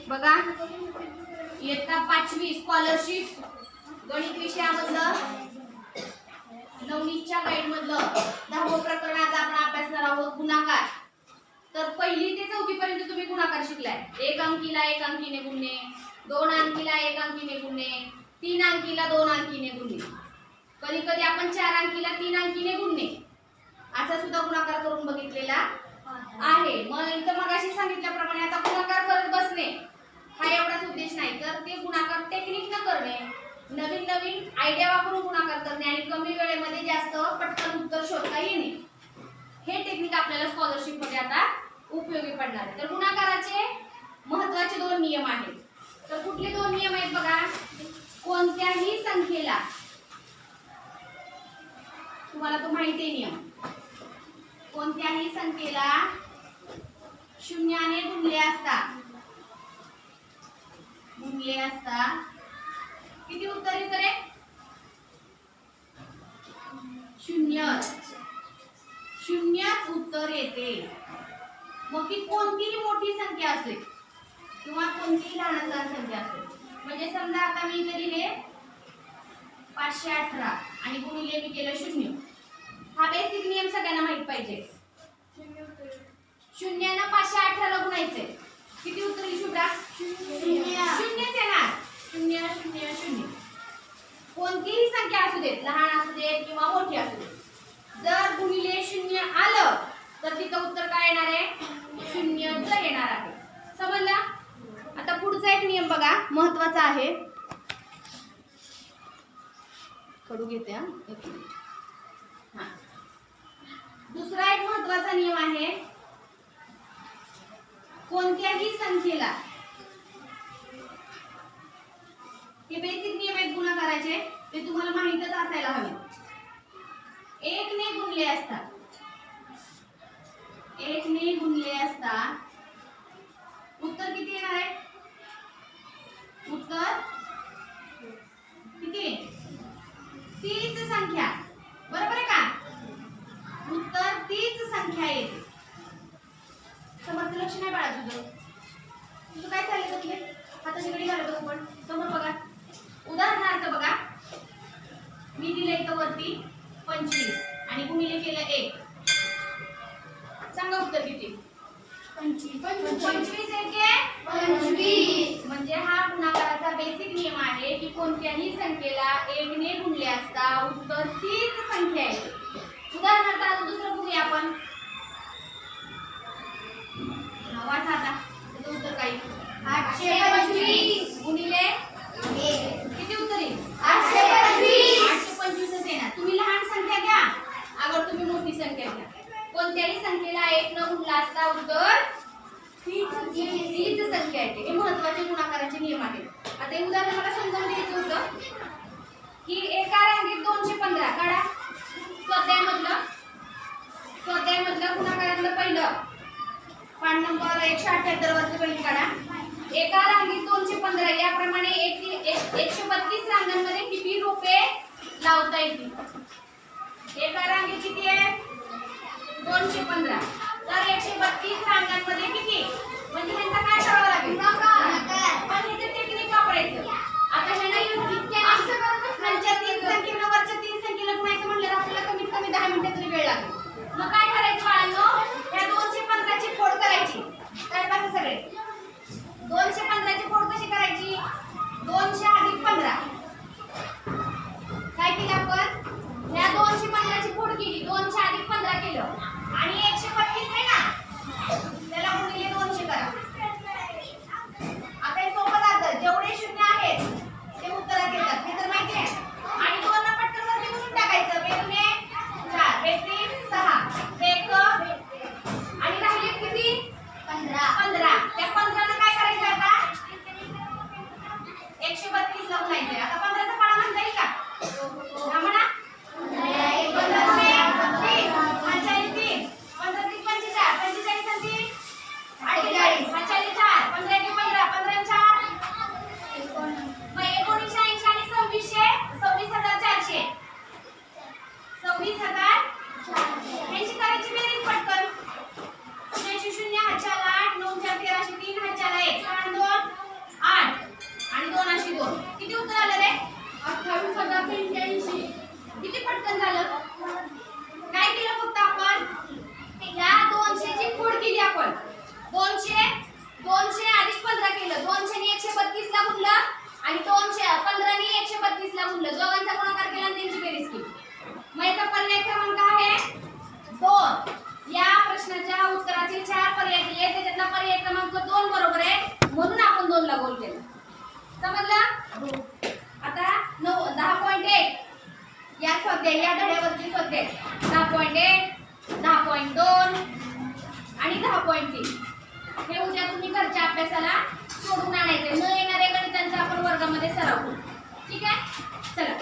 बघा इयत्ता 5वी स्कॉलरशिप गणित विषयामधलं नवनीतच्या गाईड मधलं 10वं प्रकरण आज आपण अभ्यासणार आहोत गुणाकार। तर पहिली ते 4थी पर्यंत तुम्ही गुणाकार शिकलाय। 1 अंकीला 1 अंकीने गुणणे, 2 अंकीला 1 अंकीने गुणणे, 3 अंकीला 2 अंकीने गुणणे, कधी कधी आपण 4 अंकीला 3 अंकीने गुणणे असा सुद्धा गुणाकार करून बघितलेला आहे। मग इथं मगाशी सांगितल्याप्रमाणे आता गुणाकार करत बसणे हा एवढाच उद्देश नाही, तर ते गुणाकार टेक्निक न करणे, नवीन नवीन आयडिया वापरून गुणाकार करणे आणि कमी वेळेमध्ये जास्त पटकन उत्तर शोधता येणे, हे टेक्निक आपल्याला स्कॉलरशिप मध्ये आता उपयोगी पडणार आहे। तर गुणाकाराचे महत्त्वाचे 2 नियम आहेत। तर कुठले 2 नियम आहेत बघा। कोणत्याही संख्येला, तुम्हाला तो माहिती आहे नियम, कोणत्याही संख्येला शून्याने गुणले असता किती उत्तर येते रे? शून्यच उत्तर येते। मग ती कोणतीही मोठी संख्या असेल किंवा कोणतीही लहान संख्या असेल, म्हणजे समजा आता मी इथे लिहिले 518 आणि गुणिले मी केलं 0। हा बेसिक नियम सगळ्यांना माहित पाहिजे। शून्यानं 518 ला गुणायचे, किती उत्तर येईल शुभ्रा? शून्यच येणार। 0 0 0 कोणतीही संख्या असू देत, लहान असू देत किंवा मोठी असू देत, जर गुणिले 0 आलं तर तिथं उत्तर काय येणार आहे? 0च येणार आहे। समजलं? आता पुढचा एक नियम बघा, महत्त्वाचा आहे। कडू घेते हा, एक मिनिट। हा, दुसरा एक महत्त्वाचा नियम आहे, कोणत्याही संख्येला, हे बेसिक नियम आहेत गुणाकाराचे, ते तुम्हाला माहीतच असायला हवे। 1 ने गुणले असता, 1 ने गुणले असता उत्तर किती येणार आहे? उत्तर किती? तीच संख्या, बरोबर आहे का? उत्तर तीच संख्या येते। समर्थ लक्ष नाही बाळा तुझं काय चाललंय? तुझे हाताची घडी घालत बघू, पण समोर बघा। उदाहरणार्थ बघा, मी दिले इथं वरती 25 आणि गुणिले केलं 1, सांगा उत्तर किती? 25 एके 25। म्हणजे हा गुणाकाराचा बेसिक नियम आहे की कोणत्याही संख्येला 1 ने गुणले असता उत्तर तीच संख्या येते। उदाहरणार्थ आता दुसरं बघूया आपण, वाचा आता त्याचं उत्तर काय? 825 गुणिले 1 किती उत्तर येईल? 825 च येणार। तुम्ही लहान संख्या घ्या अगर तुम्ही मोठी संख्या घ्या, कोणत्याही संख्येला 1 न गुणला असता उत्तर तीच संख्या येते। हे महत्त्वाचे गुणाकाराचे नियम आहेत। आता हे उदाहरण मला समजावून द्यायचं होतं की एका रांगेत 215 काढा। स्वाध्यायामधलं गुणाकारातलं पहिलं पान नंबर 178 वरचं पहिलं काढा। एका रांगेत 215, याप्रमाणे 132 रांगांमध्ये किती रोपे लावता येतील? एका रांगेत किती आहे? 215, तर 132 रांगांमध्ये किती? म्हणजे ह्यांचा काय करावं लागेल? पण ह्याचं टेक्निक वापरायचं। आता ह्यांना इतक्या खालच्या 3 संख्येला वरच्या 3 संख्येला गुणायचं म्हणलं तर आपल्याला कमीत कमी 10 मिनिटं तरी वेळ लागेल। मग काय करायचं बाळांनो? ह्या 215 ची फोड करायची। काय बघा सगळे, 215 ची फोड कशी करायची? 200 अधिक 15 काय केलं आपण? ह्या 215 ची फोड केली, 200 अधिक 15 केलं आणि 132 आहे ना, त्याला गुणिले 200 करा। 15 केलं, 200 ने 132 ला गुणलं आणि 215 ने 132 ला गुणलं, दोघांचा गुणाकार केला आणि त्यांची बेरीज केली. मग याचा पर्याय क्रमांक आहे 2. या प्रश्नाच्या उत्तराचे 4 पर्याय दिले, त्याच्यातला पर्याय क्रमांक 2 बरोबर आहे, म्हणून आपण 2 ला गोल केलं. समजलं? आता 10.1 या स्वाध्याय, या धड्यावरची स्वाध्याय 10.1, 10.2 आणि 10.3 हे उद्या तुम्ही घरच्या अभ्यासाला सोडून आणायचे. न येणाऱ्या गणितांचा आपण वर्गामध्ये सराव करू. ठीक आहे? चला.